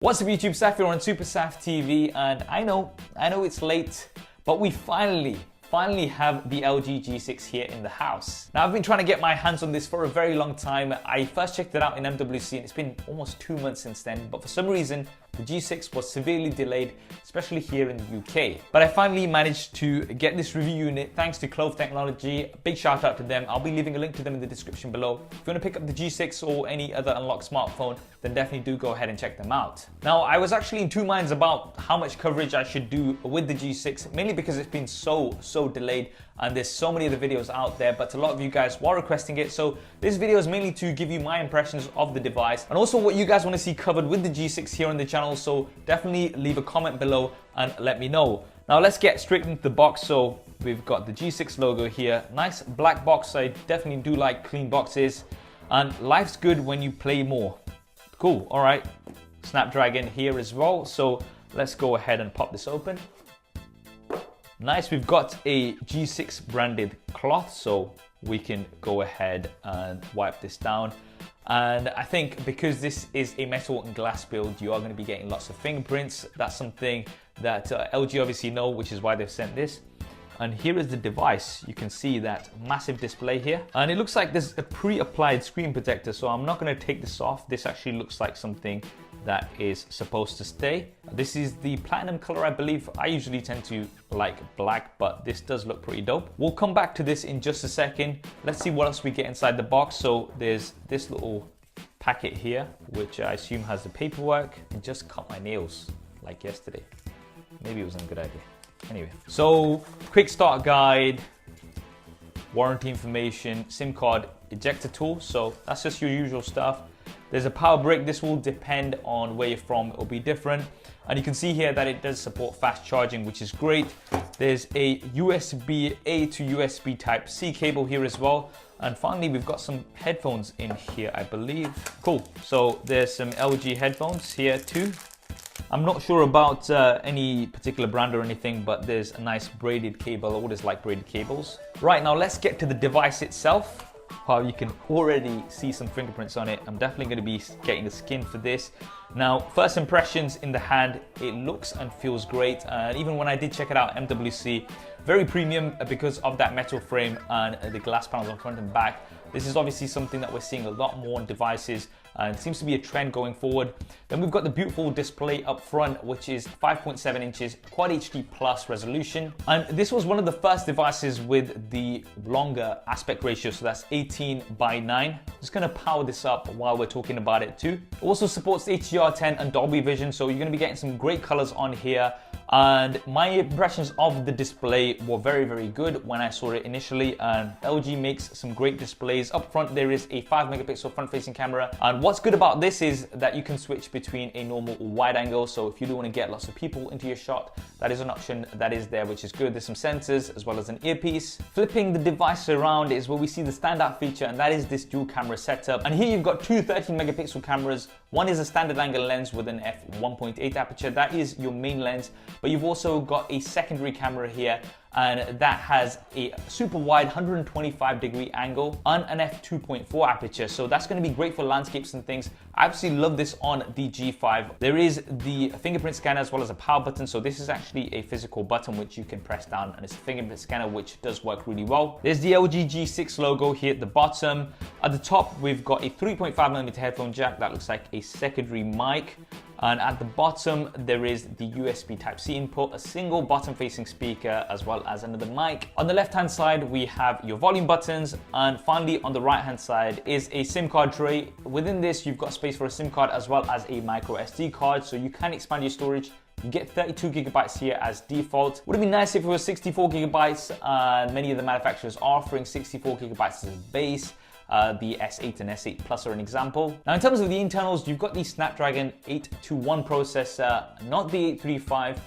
What's up YouTube, Saf here on Super Saf TV, and I know it's late, but we finally have the LG G6 here in the house. Now I've been trying to get my hands on this for a very long time. I first checked it out in MWC and it's been almost 2 months since then, but for some reason the G6 was severely delayed, especially here in the UK. But I finally managed to get this review unit thanks to Clove Technology. Big shout out to them. I'll be leaving a link to them in the description below. If you want to pick up the G6 or any other unlocked smartphone, then definitely do go ahead and check them out. Now I was actually in two minds about how much coverage I should do with the G6, mainly because it's been so delayed and there's so many of the videos out there, but a lot of you guys were requesting it. So this video is mainly to give you my impressions of the device and also what you guys want to see covered with the G6 here on the channel. So definitely leave a comment below and let me know. Now let's get straight into the box. So we've got the G6 logo here, nice black box. I definitely do like clean boxes, and life's good when you play more. Cool, all right. Snapdragon here as well. So let's go ahead and pop this open. Nice, we've got a G6 branded cloth, so we can go ahead and wipe this down. And I think because this is a metal and glass build, you are going to be getting lots of fingerprints. That's something that LG obviously know, which is why they've sent this. And here is the device. You can see that massive display here. And it looks like there's a pre-applied screen protector, so I'm not going to take this off. This actually looks like something that is supposed to stay. This is the platinum color, I believe. I usually tend to like black, but this does look pretty dope. We'll come back to this in just a second. Let's see what else we get inside the box. So there's this little packet here, which I assume has the paperwork. And just cut my nails like yesterday. Maybe it wasn't a good idea. Anyway, so quick start guide, warranty information, SIM card ejector tool. So that's just your usual stuff. There's a power brick. This will depend on where you're from. It will be different. And you can see here that it does support fast charging, which is great. There's a USB-A to USB Type-C cable here as well. And finally, we've got some headphones in here, I believe. Cool. So there's some LG headphones here too. I'm not sure about any particular brand or anything, but there's a nice braided cable. I always like braided cables. Right, now let's get to the device itself. Wow, you can already see some fingerprints on it. I'm definitely going to be getting the skin for this. Now, first impressions in the hand, it looks and feels great. And even when I did check it out, MWC, very premium because of that metal frame and the glass panels on front and back. This is obviously something that we're seeing a lot more on devices, and it seems to be a trend going forward. Then we've got the beautiful display up front, which is 5.7 inches Quad HD Plus resolution. And this was one of the first devices with the longer aspect ratio, so that's 18:9. Just gonna power this up while we're talking about it too. It also supports HDR10 and Dolby Vision, so you're gonna be getting some great colors on here. And my impressions of the display were very good when I saw it initially. And LG makes some great displays. Up front there is a 5 megapixel front facing camera, and what's good about this is that you can switch between a normal or wide angle. So if you do want to get lots of people into your shot, that is an option that is there, which is good. There's some sensors as well as an earpiece. Flipping the device around is where we see the standout feature, and that is this dual camera setup. And here you've got two 13 megapixel cameras. One is a standard angle lens with an f1.8 aperture. That is your main lens, but you've also got a secondary camera here, and that has a super wide 125-degree angle and an f2.4 aperture. So that's going to be great for landscapes and things. I absolutely love this on the G5. There is the fingerprint scanner as well as a power button. So this is actually a physical button which you can press down, and it's a fingerprint scanner which does work really well. There's the LG G6 logo here at the bottom. At the top, we've got a 3.5mm headphone jack that looks like a secondary mic. And at the bottom, there is the USB Type-C input, a single bottom-facing speaker, as well as another mic. On the left-hand side, we have your volume buttons. And finally, on the right-hand side is a SIM card tray. Within this, you've got space for a SIM card as well as a micro SD card, so you can expand your storage. You get 32 gigabytes here as default. Would it be nice if it was 64 gigabytes? Many of the manufacturers are offering 64 gigabytes as a base. The S8 and S8 Plus are an example. Now in terms of the internals, you've got the Snapdragon 821 processor, not the 835.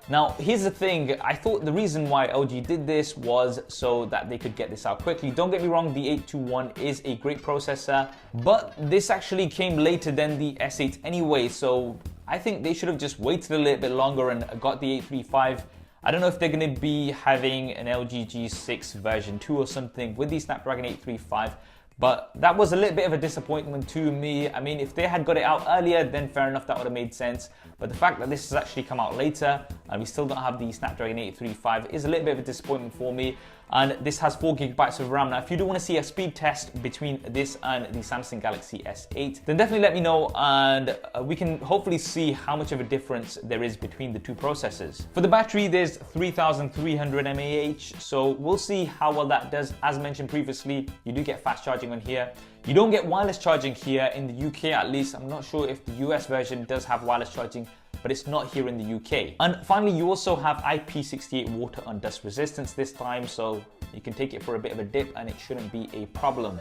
Now here's the thing, I thought the reason why LG did this was so that they could get this out quickly. Don't get me wrong, the 821 is a great processor, but this actually came later than the S8 anyway, so I think they should have just waited a little bit longer and got the 835. I don't know if they're going to be having an LG G6 version 2 or something with the Snapdragon 835, But that was a little bit of a disappointment to me. I mean, if they had got it out earlier, then fair enough, that would have made sense. But the fact that this has actually come out later and we still don't have the Snapdragon 835 is a little bit of a disappointment for me. And this has 4 gigabytes of RAM. Now, if you do want to see a speed test between this and the Samsung Galaxy S8, then definitely let me know, and we can hopefully see how much of a difference there is between the two processors. For the battery, there's 3300 mAh, so we'll see how well that does. As mentioned previously, you do get fast charging on here. You don't get wireless charging here in the UK, at least. I'm not sure if the US version does have wireless charging, but it's not here in the UK. And finally, you also have IP68 water and dust resistance this time, so you can take it for a bit of a dip and it shouldn't be a problem.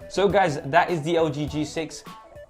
So guys, that is the LG G6.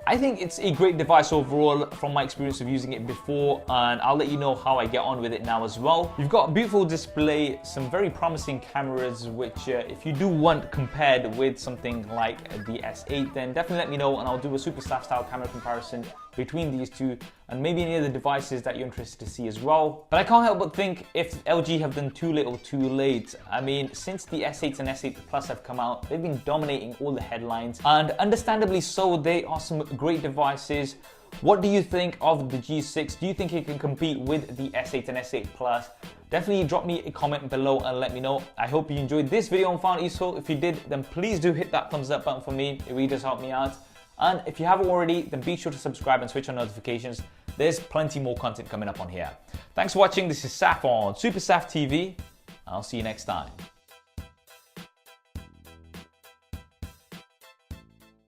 I think it's a great device overall from my experience of using it before, and I'll let you know how I get on with it now as well. You've got a beautiful display, some very promising cameras, which if you do want compared with something like the S8, then definitely let me know and I'll do a super staff style camera comparison between these two and maybe any other devices that you're interested to see as well. But I can't help but think if LG have done too little too late. I mean, since the S8 and S8 Plus have come out, they've been dominating all the headlines, and understandably so. They are some great devices. What do you think of the G6? Do you think it can compete with the S8 and S8 Plus? Definitely drop me a comment below and let me know. I hope you enjoyed this video and found it useful. If you did, then please do hit that thumbs up button for me. It really does help me out. And if you haven't already, then be sure to subscribe and switch on notifications. There's plenty more content coming up on here. Thanks for watching. This is Saf on Super Saf TV. I'll see you next time.